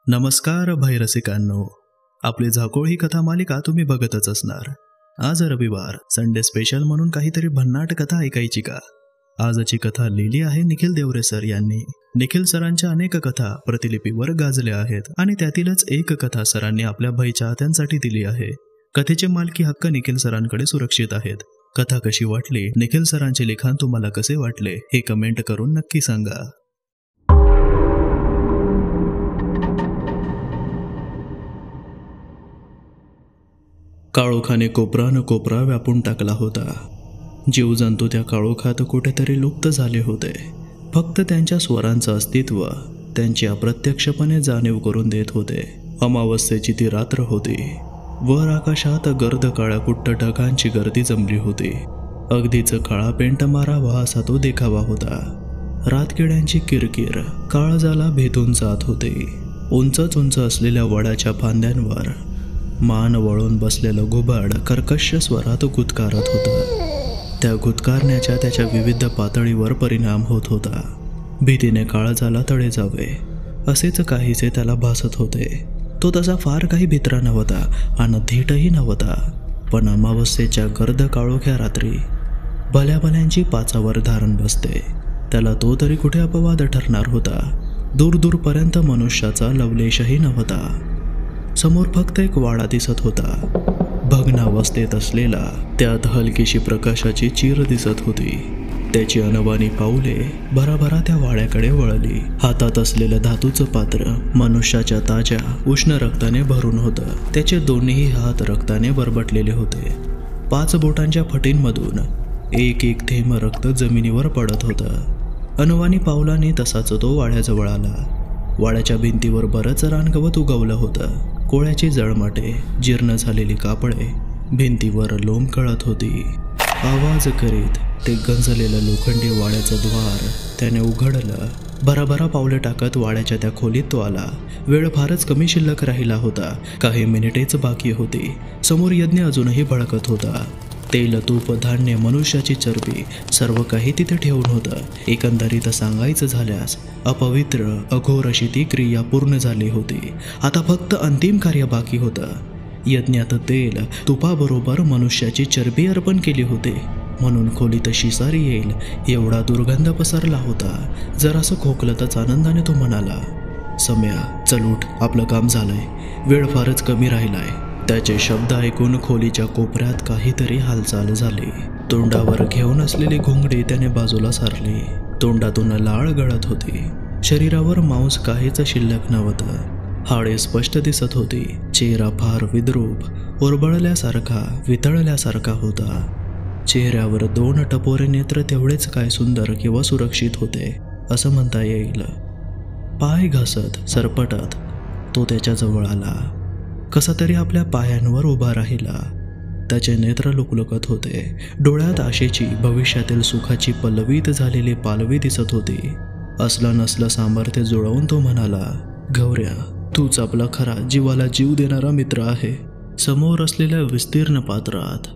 नमस्कार भयरसिकांनो, आपली झाकोळ ही कथा मालिका तुम्ही बघतच असणार. आज रविवार, संडे स्पेशल म्हणून काहीतरी भन्नाट कथा ऐकायची का? आजची कथा लिहिली आहे निखिल देवरे सर यांनी. निखिल सरांच्या अनेक कथा प्रतिलिपीवर गाजल्या आहेत आणि त्यातीलच एक कथा सरांनी आपल्या भय चाहत्यांसाठी दिली आहे. कथेचे मालकी हक्क निखिल सरांकडे सुरक्षित आहेत. कथा कशी वाटली, निखिल सरांचे लिखाण तुम्हाला कसे वाटले हे कमेंट करून नक्की सांगा. काळोखाने कोपरा न कोपरा व्यापून टाकला होता. जीवजंतू त्या काळोखात कुठेतरी लुप्त झाले होते. फक्त त्यांच्या स्वरांचं अस्तित्व त्यांची अप्रत्यक्षपणे जाणीव करून देत होते. अमावस्येची ती रात्र होती. वर आकाशात गर्द काळ्या कुट्ट ढगांची गर्दी जमली होती. अगदीच काळा पेंट मारावा असा तो देखावा होता. रातकिड्यांची किरकिर काळजाला भेदून जात होती. उंचच उंच असलेल्या वडाच्या फांद्यांवर मान वळून बसलेलं घुबड कर्कश स्वरात गुदकारत होतं. त्या गुदकारण्याच्या त्याच्या विविध पातळीवर परिणाम होत होता. भीतीने काळजाला तडे जावे असेच काहीसे त्याला भासत होते. तो तसा फार काही भित्रा नव्हता आणि धीटही नव्हता, पण अमावस्येच्या गर्द काळोख्या रात्री भल्याभल्यांची पाचावर धारण बसते. त्याला तो तरी कुठे अपवाद ठरणार होता. दूरदूरपर्यंत मनुष्याचा लवलेशही नव्हता. समोर फक्त एक वाडा दिसत होता. भग्नावस्थेत असलेला. त्यात हलकीशी प्रकाशाची चीर दिसत होती. त्याची अनवाणी पाऊले भराभरा त्या वाड्याकडे वळली. हातात असलेलं धातूचं पात्र मनुष्याच्या ताज्या उष्ण रक्ताने भरून होतं. त्याचे दोन्ही हात रक्ताने बरबटलेले होते. 5 बोटांच्या फटींमधून एक एक थेंब रक्त जमिनीवर पडत होतं. अनवाणी पावलाने तसाच तो वाड्याजवळ आला. वाड्याच्या भिंतीवर बरंच रानगवत उगवलं होतं. कोळ्याची जळमाटे, जीर्ण झालेली कापडे भिंतीवर लोंबकळत होती. आवाज करीत ते गंजलेलं लोखंडी वाड्याचं द्वार त्याने उघडलं. भराभरा पावले टाकत वाड्याच्या त्या खोलीत तो आला. वेळ फारच कमी शिल्लक राहिला होता. काही मिनिटेच बाकी होती. समोर यज्ञ अजूनही भडकत होता. तेल, तूप, धान्य, मनुष्याची चरबी सर्व काही तिथे ठेवून होतं. एकंदरीत सांगायचं झाल्यास अपवित्र अघोर अशी ती क्रिया पूर्ण झाली होती. आता फक्त अंतिम कार्य बाकी होतं. यज्ञात तेल, तुपाबरोबर मनुष्याची चरबी अर्पण केली होती. म्हणून खोलीत शिसारी येईल एवढा दुर्गंध पसरला होता. जरासं खोकलतच आनंदाने तो म्हणाला, सम्या चल उठ, आपलं काम झालंय. वेळ फारच कमी राहिलाय. त्याचे शब्द ऐकून खोलीच्या कोपऱ्यात काहीतरी हालचाल झाली. तोंडावर घेऊन असलेली घोंगडी त्याने बाजूला सारली. तोंडातून लाळ गळत होती. शरीरावर मांस काहीच शिल्लक नव्हतं. हाडे स्पष्ट दिसत होती. चेहरा फार विद्रूप, ओरबळल्यासारखा, वितळल्यासारखा होता. चेहऱ्यावर 2 टपोरे नेत्र तेवढेच काय सुंदर किंवा सुरक्षित होते असं म्हणता येईल. पाय घासत सरपटत तो त्याच्याजवळ आला. कसा तरी आपल्या पायांवर उभा राहिला. त्याचे नेत्र लुकलुकत होते. डोळ्यात आशेची, भविष्यातील सुखाची पल्लवित झालेली पालवी दिसत होती. असलं नसलं सामर्थ्य जुळवून तो म्हणाला, गौऱ्या तूच आपला खरा जीवाला जीव देणारा मित्र आहे. समोर असलेल्या विस्तीर्ण पात्रात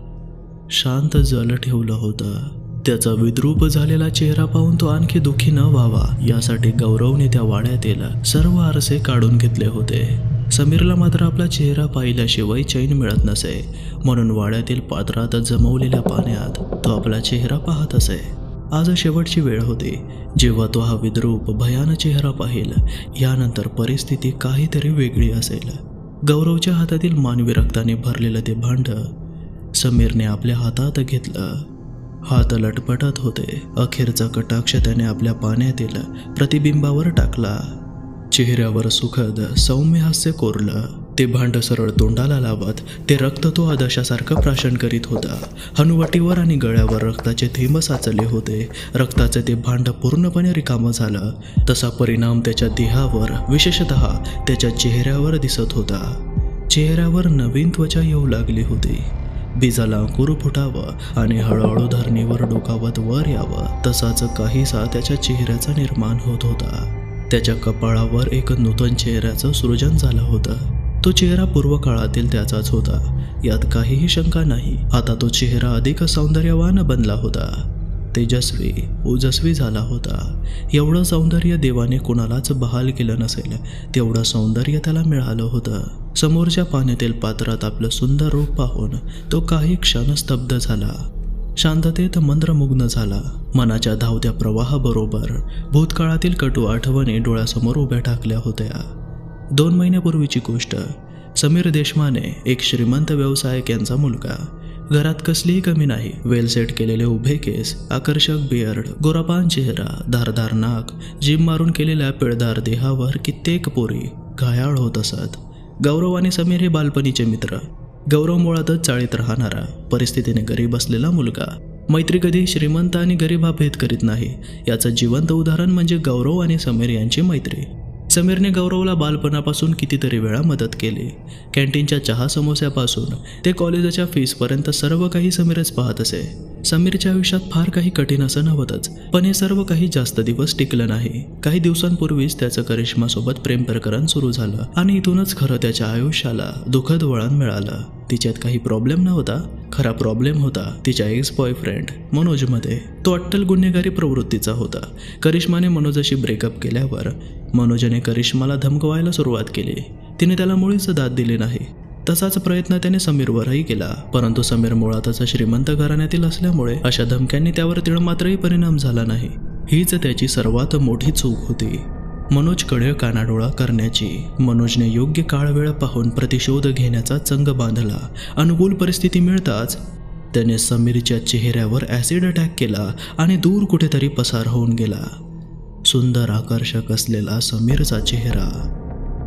शांत जल ठेवलं होतं. त्याचा विद्रूप झालेला चेहरा पाहून तो आणखी दुःखी न व्हावा यासाठी गौरवने त्या वाड्यातील सर्व आरसे काढून घेतले होते. समीरला मात्र आपला चेहरा पाहिल्याशिवाय चैन मिळत नसे. म्हणून वाड्यातील पात्रात जमवलेल्या पाण्यात तो आपला चेहरा पाहत असे. आज शेवटची वेळ होती जेव्हा तो हा विद्रूप भयान चेहरा पाहिल. यानंतर परिस्थिती काहीतरी वेगळी असेल. गौरवच्या हातातील मानवी रक्ताने भरलेलं ते भांड समीरने आपल्या हातात घेतलं. हात लटपटत होते. अखेरचा कटाक्ष त्याने आपल्या पाण्यातील प्रतिबिंबावर टाकला. चेहऱ्यावर सुखद सौम्य हास्य कोरलं. ते भांड सरळ तोंडाला लावत ते रक्त तो आदर्शासारखं प्राशन करीत होता. हनुवटीवर आणि गळ्यावर रक्ताचे थेंब साचले होते. रक्ताचे ते भांड पूर्णपणे रिकामं झालं. तसा परिणाम त्याच्या देहावर, विशेषतः त्याच्या चेहऱ्यावर दिसत होता. चेहऱ्यावर नवीन त्वचा येऊ लागली होती. बीजाला अंकुर फुटावं आणि हळूहळू धरणीवर डोकावत वर यावं तसाच काहीसा त्याच्या चेहऱ्याचा निर्माण होत होता. त्याच्या कपाळावर एक नूतन चेहऱ्याचं सृजन झालं होतं. तो चेहरा पूर्वकाळातील त्याचाच होता, यात काहीही शंका नाही. आता तो चेहरा अधिक सौंदर्यवान बनला होता. तेजस्वी, ओजस्वी झाला होता. एवढं सौंदर्य देवाने कुणालाच बहाल केलं नसेल तेवढं सौंदर्य त्याला मिळालं होतं. समोरच्या पाण्यातील पात्रात आपलं सुंदर रूप पाहून तो काही क्षण स्तब्ध झाला. शांततेत मंत्रमुग्ध झाला. मनाच्या धावत्या प्रवाहाबरोबर भूतकाळातील कटू आठवणी डोळ्यासमोर उभ्या ठाकल्या होत्या. 2 महिन्यापूर्वीची गोष्ट. समीर देशमाने, एक श्रीमंत व्यावसायिक यांचा मुलगा. घरात कसलीही कमी नाही. वेल सेट केलेले उभे केस, आकर्षक बियर्ड, गोरापान चेहरा, धारदार नाक, जिम मारून केलेल्या पिळदार देहावर कित्येक पोरी घायाळ होत असत. गौरव आणि समीर हे बालपणीचे मित्र. गौरव मुळातच चाळीत राहणारा, परिस्थितीने गरीब असलेला मुलगा. मैत्री कधी श्रीमंत आणि गरीब हा भेद करीत नाही. याचं जिवंत उदाहरण म्हणजे गौरव आणि समीर यांची मैत्री. समीरने गौरवला बालपणापासून कितीतरी वेळा मदत केली. कॅन्टीनच्या चहा समोस्यापासून ते कॉलेजाच्या फीसपर्यंत सर्व काही समीरच पाहत असे. समीरच्या आयुष्यात फार काही कठीण असं नव्हतंच, पण हे सर्व काही जास्त दिवस टिकलं नाही. काही दिवसांपूर्वीच त्याचं करिश्मासोबत प्रेम प्रकरण सुरू झालं आणि इथूनच खरं त्याच्या आयुष्याला दुःखद वळण मिळालं. तिच्यात काही प्रॉब्लेम नव्हता, खरा प्रॉब्लेम होता तिच्या एक्स बॉयफ्रेंड मनोजमध्ये. तो अट्टल गुन्हेगारी प्रवृत्तीचा होता. करिश्माने मनोजाशी ब्रेकअप केल्यावर मनोजने करिश्माला धमकवायला सुरुवात केली. तिने त्याला मुळीच दाद दिली नाही. तसाच प्रयत्न त्याने समीरवरही केला, परंतु समीर मुळातच श्रीमंत घराण्यातील असल्यामुळे अशा धमक्यांनी त्यावर तिळमात्रही परिणाम झाला नाही. हीच त्याची सर्वात मोठी चूक होती. मनोजकडे कानाडोळा करण्याची. मनोजने योग्य काळ वेळ पाहून प्रतिशोध घेण्याचा चंग बांधला. अनुकूल परिस्थिती मिळताच त्याने समीरच्या चेहऱ्यावर ॲसिड अटॅक केला आणि दूर कुठेतरी पसार होऊन गेला. सुंदर आकर्षक असलेला समीरचा चेहरा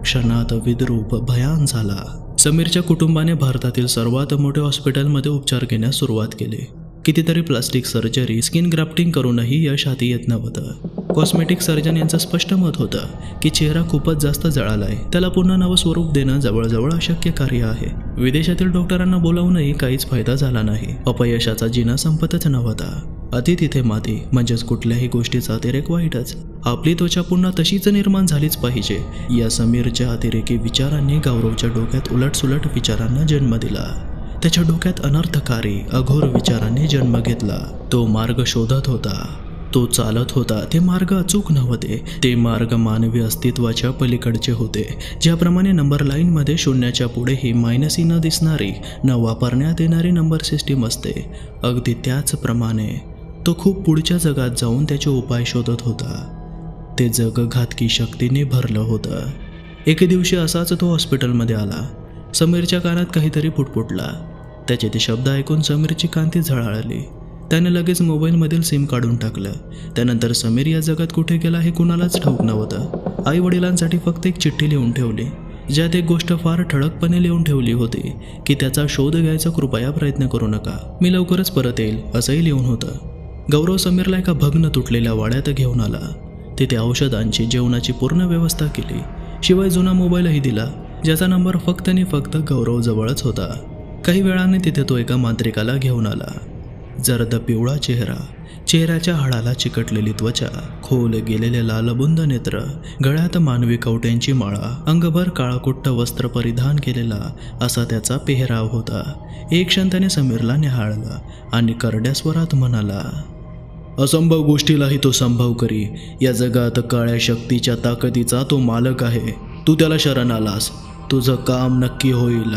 क्षणात विद्रूप भयान झाला. समीरच्या कुटुंबाने भारतातील सर्वात मोठ्या हॉस्पिटलमध्ये उपचार घेण्यास सुरुवात केली. कितीतरी प्लास्टिक सर्जरी, स्किन ग्राफ्टिंग करूनही यश हाती येत नव्हतं. कॉस्मेटिक सर्जन यांचं स्पष्ट मत होतं की चेहरा खूपच जास्त जळालाय, त्याला पुन्हा नवं स्वरूप देणं जवळजवळ अशक्य कार्य आहे. विदेशातील डॉक्टरांना बोलावूनही काहीच फायदा झाला नाही. अपयशाचा जिना संपतच नव्हता. अति तिथे माती, म्हणजेच कुठल्याही गोष्टीचा अतिरेक वाईटच. आपली त्वचा पुन्हा तशीच निर्माण झालीच पाहिजे, या समीरच्या अतिरेकी विचारांनी गौरवच्या डोक्यात उलटसुलट विचारांना जन्म दिला. त्याच्या डोक्यात अनर्थकारी अघोर विचारांनी जन्म घेतला. तो मार्ग शोधत होता, तो चालत होता. ते मार्ग अचूक नव्हते. ते मार्ग मानवी अस्तित्वाच्या पलीकडचे होते. ज्याप्रमाणे नंबर लाईनमध्ये शून्याच्या पुढेही मायनसी न दिसणारी, न वापरण्यात येणारी नंबर सिस्टीम असते, अगदी त्याचप्रमाणे तो खूप पुढच्या जगात जाऊन त्याचे उपाय शोधत होता. ते जग घातकी शक्तीने भरलं होतं. एके दिवशी असाच तो हॉस्पिटलमध्ये आला. समीरच्या कानात काहीतरी पुटपुटला. त्याचे ते शब्द ऐकून समीरची कांती झळाळली. त्याने लगेच मोबाईलमधील सिम काढून टाकलं. त्यानंतर समीर या जगात कुठे गेला हे कुणालाच ठाऊक नव्हतं. आई वडिलांसाठी फक्त एक चिठ्ठी लिहून ठेवली, ज्यात एक गोष्ट फार ठळकपणे लिहून ठेवली होती की त्याचा शोध घ्यायचा कृपया प्रयत्न करू नका, मी लवकरच परत येईल, असंही लिहून होतं. गौरव समीरला एका भग्न तुटलेल्या वाड्यात घेऊन आला. तिथे औषधांची, जेवणाची पूर्ण व्यवस्था केली. शिवाय जुना मोबाईलही दिला, ज्याचा नंबर फक्त आणि फक्त गौरवजवळच होता. काही वेळाने तिथे तो एका मांत्रिकाला घेऊन आला. जर्द पिवळा चेहरा, चेहऱ्याच्या हाडाला चिकटलेली त्वचा, खोल गेलेले लालबुंद नेत्र, गळ्यात मानवी कवट्यांची माळा, अंगभर काळाकुट्ट वस्त्र परिधान केलेला असा त्याचा पेहराव होता. एक क्षण त्याने समीरला निहाळलं आणि करड्या स्वरात म्हणाला, असंभव गोष्टीलाही तो संभव करी. या जगात काळ्या शक्तीच्या ताकदीचा तो मालक आहे. तू त्याला शरण आलास, तुझं काम नक्की होईल.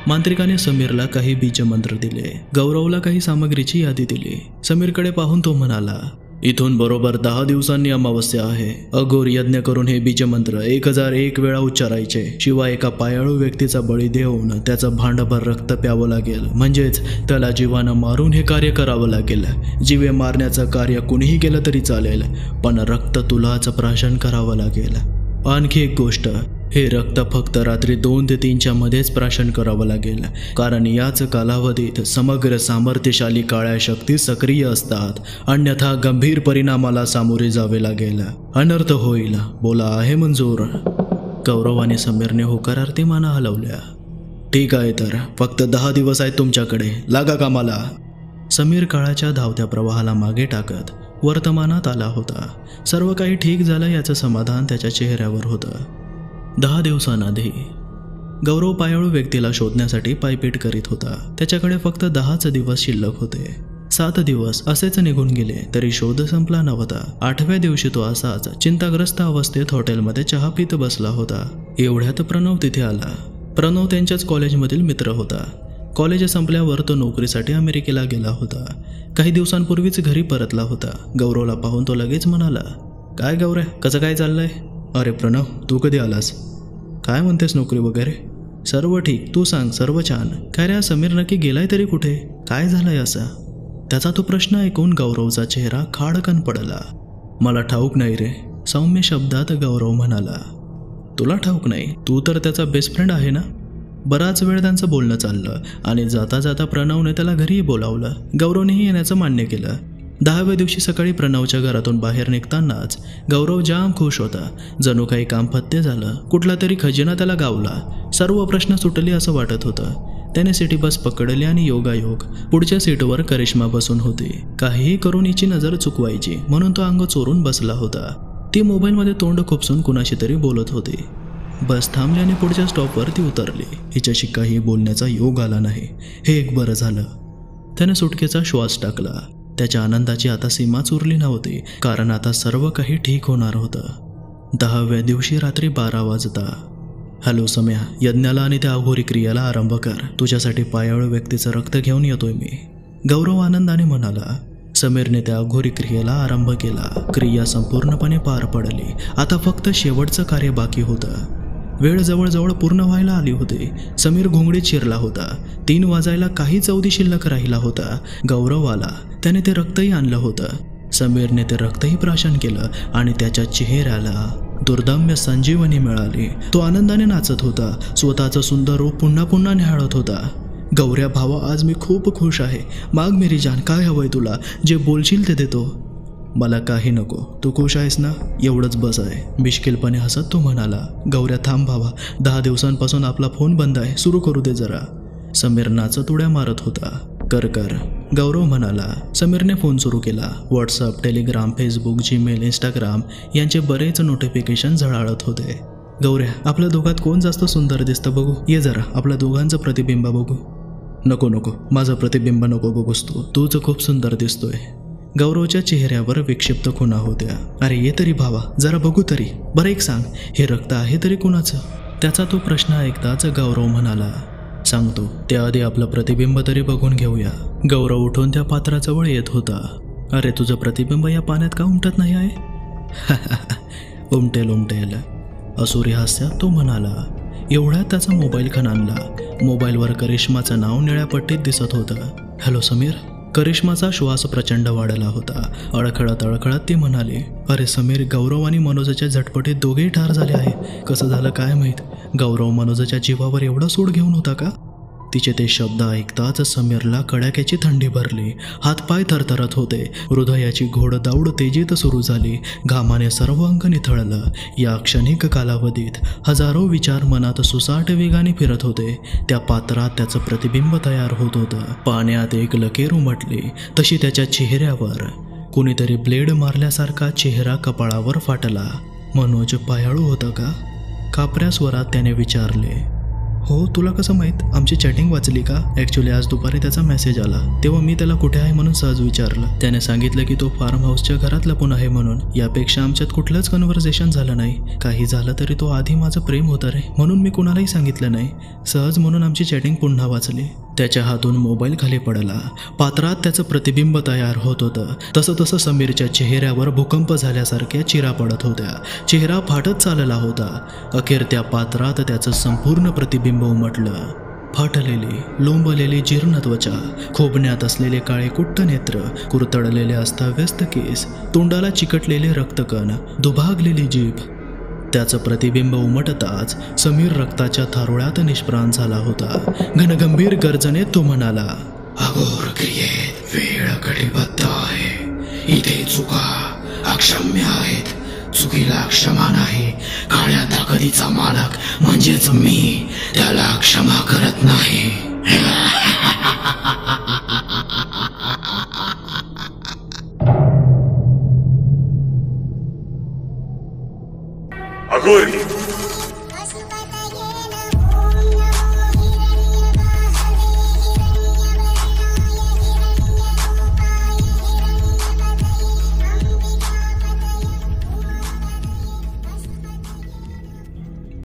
मांत्रिकाने समीरला काही बीजमंत्र दिले. गौरवला काही सामग्रीची यादी दिली. समीरकडे पाहून तो म्हणाला, इथून बरोबर 10 दिवसांनी अमावस्या आहे. अघोर यज्ञ करून हे बीजमंत्र 1001 वेळा उच्चारायचे. शिवाय एका पायाळू व्यक्तीचा बळी देऊन त्याचं भांडभर रक्त प्यावं लागेल. म्हणजेच त्याला जीवानं मारून हे कार्य करावं लागेल. जीवे मारण्याचं कार्य कुणीही केलं तरी चालेल, पण रक्त तुलाच प्राशन करावं लागेल. आणखी एक गोष्ट, हे रक्त फक्त रात्री 2 ते 3च्या मध्येच प्राशन करावं लागेल, कारण याच कालावधीत समग्र सामर्थ्यशाली काळ्या शक्ती सक्रिय असतात. अन्यथा गंभीर परिणामाला सामोरे जावे लागेल, अनर्थ होईल. बोला, आहे मंजूर? गौरव आणि समीरने होकारार्थी माना हलवल्या. ठीक आहे, तर फक्त 10 दिवस आहेत तुमच्याकडे, लागा कामाला. समीर काळाच्या धावत्या प्रवाहाला मागे टाकत वर्तमानात आला होता. सर्व काही ठीक झालं याचं समाधान त्याच्या चेहऱ्यावर होतं. 10 दिवसांआधी गौरव पायाळू व्यक्तीला शोधण्यासाठी पायपीट करीत होता. त्याच्याकडे फक्त 10च दिवस शिल्लक होते. 7 दिवस असेच निघून गेले तरी शोध संपला नव्हता. 8व्या दिवशी तो असाच चिंताग्रस्त अवस्थेत हॉटेलमध्ये चहा पित बसला होता. एवढ्यात प्रणव तिथे आला. प्रणव त्यांच्याच कॉलेजमधील मित्र होता. कॉलेज संपल्यावर तो नोकरीसाठी अमेरिकेला गेला होता. काही दिवसांपूर्वीच घरी परतला होता. गौरवला पाहून तो लगेच म्हणाला, काय गौऱ्या, कसं काय चाललंय? अरे प्रणव, तू कधी आलास? काय म्हणतेस, नोकरी वगैरे? सर्व ठीक, तू सांग. सर्व छान. काय रे, समीर नक्की गेलाय तरी कुठे? काय झालंय असं? त्याचा तो प्रश्न ऐकून गौरवचा चेहरा खाडकन पडला. मला ठाऊक नाही रे, सौम्य शब्दात गौरव म्हणाला. तुला ठाऊक नाही? तू तर त्याचा बेस्ट फ्रेंड आहे ना? बराच वेळ त्यांचं बोलणं चाललं आणि जाता जाता प्रणवने त्याला घरीही बोलावलं. गौरवनेही येण्याचं मान्य केलं. 10व्या दिवशी सकाळी प्रणवच्या घरातून बाहेर निघतानाच गौरव जाम खुश होता. जणू काही काम फत्ते झालं. कुठला तरी खजिना त्याला गावला. सर्व प्रश्न सुटले असं वाटत होतं. त्याने सिटी बस पकडली आणि योगायोग पुढच्या सीटवर करिश्मा बसून होती. काहीही करून हिची नजर चुकवायची म्हणून तो अंग चोरून बसला होता. ती मोबाईलमध्ये तोंड खुपसून कुणाशी तरी बोलत होती. बस थांबली आणि पुढच्या स्टॉपवर ती उतरली. हिच्याशी काही बोलण्याचा योग आला नाही. हे एक बरं झालं. त्याने सुटकेचा श्वास टाकला. त्याच्या आनंदाची आता सीमाच उरली नव्हती, कारण आता सर्व काही ठीक होणार होतं. 10व्या दिवशी रात्री 12 वाजता. हॅलो सम्या, यज्ञाला आणि त्या अघोरी क्रियाला आरंभ कर. तुझ्यासाठी पायाळू व्यक्तीचं रक्त घेऊन येतोय मी. गौरव आनंदाने म्हणाला. समीरने त्या अघोरी क्रियेला आरंभ केला. क्रिया संपूर्णपणे पार पडली. आता फक्त शेवटचं कार्य बाकी होतं. वेळ जवळजवळ पूर्ण व्हायला आली होती. समीर घोंगडीत शिरला होता. 3 वाजायला काही चौदी शिल्लक राहिला होता. गौरव आला. त्याने ते रक्तही आणलं होतं. समीरने ते रक्तही प्राशन केलं आणि त्याच्या चेहऱ्याला दुर्दम्य संजीवनी मिळाली. तो आनंदाने नाचत होता. स्वतःचं सुंदर रूप पुन्हा पुन्हा निहाळत होता. गौऱ्या भावा, आज मी खूप खुश आहे. माग मेरी जान, काय हवंय तुला? जे बोलशील ते देतो. मला काही नको, तू खुश आहेस ना? एवढंच बस आहे. मिश्किलपणे हसत तो म्हणाला. गौऱ्या थांब भावा, 10 दिवसांपासून आपला फोन बंद आहे, सुरू करू दे जरा. समीर नाचत उड्या मारत होता. कर कर, गौरव म्हणाला. समीरने फोन सुरू केला. WhatsApp, Telegram, Facebook, Gmail, Instagram यांचे बरेच नोटिफिकेशन झळाळत होते. गौऱ्या, आपल्या दोघात कोण जास्त सुंदर दिसतं बघू. ये जरा, आपल्या दोघांचं प्रतिबिंब बघू. नको नको, माझं प्रतिबिंब नको बघूस तू. तूच खूप सुंदर दिसतोय. गौरवच्या चेहऱ्यावर विक्षिप्त खुणा होत्या. अरे ये तरी भावा, जरा बघू तरी. बरं एक सांग, हे रक्त आहे तरी कुणाचं? त्याचा तो प्रश्न ऐकताच गौरव म्हणाला, सांगतो. त्याआधी आपलं प्रतिबिंब तरी बघून घेऊया. गौरव उठून त्या पात्राजवळ येत होता. अरे तुझं प्रतिबिंब या पाण्यात का उमटत नाही आहे? उमटेल उमटेल, असुरी हास्यात तो म्हणाला. एवढ्यात त्याचा मोबाईल खणानला. मोबाईलवर करिश्माचं नाव निळ्या पट्टीत दिसत होतं. हॅलो समीर. करिश्माचा श्वास प्रचंड वाढला होता. अडखळत अडखळत ती म्हणाली, अरे समीर, गौरव आणि मनोजच्या झटपटीत दोघेही ठार झाले आहे. कसं झालं काय माहीत. गौरव मनोजच्या जीवावर एवढा सूड घेऊन होता का? तिचे ते शब्द ऐकताच समीरला कडाक्याची थंडी भरली. हातपाय थरथरत होते. हृदयाची घोडदौड तेजीत सुरू झाली. घामाने सर्व अंग निथळलं. या क्षणिक कालावधीत हजारो विचार मनात सुसाट वेगाने फिरत होते. त्या पात्रात त्याचं प्रतिबिंब तयार होत होतं. पाण्यात एक लकीर उमटली तशी त्याच्या चेहऱ्यावर कुणीतरी ब्लेड मारल्यासारखा चेहरा कपाळावर फाटला. मनोज पायाळू होता का? कापऱ्या स्वरात त्याने विचारले. हो, तुला कसं माहीत? आमची चॅटिंग वाचली का? ॲक्च्युली आज दुपारी त्याचा मेसेज आला, तेव्हा मी त्याला कुठे आहे म्हणून सहज विचारलं. त्याने सांगितलं की तो फार्म हाऊसच्या घरात लपून आहे म्हणून. यापेक्षा आमच्यात कुठलंच कन्व्हर्सेशन झालं नाही. काही झालं तरी तो आधी माझं प्रेम होतं रे, म्हणून मी कुणालाही सांगितलं नाही. सहज म्हणून आमची चॅटिंग पुन्हा वाचली. त्याच्या हातून मोबाईल खाली पडला. पात्रात त्याचं प्रतिबिंब तयार होत होतं. तसं तसं समीरच्या चेहऱ्यावर भूकंप झाल्यासारख्या चिरा पडत होत्या. चेहरा फाटत चालला होता. अखेर त्या पात्रात त्याचं संपूर्ण प्रतिबिंब उमटलं. फाटलेली, लोंबलेली जीर्ण त्वचा, खोबण्यात असलेले काळे कुट्ट नेत्र, कुरतडलेले अस्ताव्यस्त केस, तोंडाला चिकटलेले रक्तकण, दुभागलेली जीभ. त्याचं प्रतिबिंब उमटताच समीर रक्ताच्या थारोळ्यात निष्प्राण झाला होता. घनगंभीर गर्जनेत तो म्हणाला, अघोर क्रियेत वेळ कटिबद्ध आहे. इथे चुका अक्षम्य आहेत. चुकीला क्षमा नाही. काळ्या ताकदीचा मालक म्हणजेच मी त्याला क्षमा करत नाही. अघोरी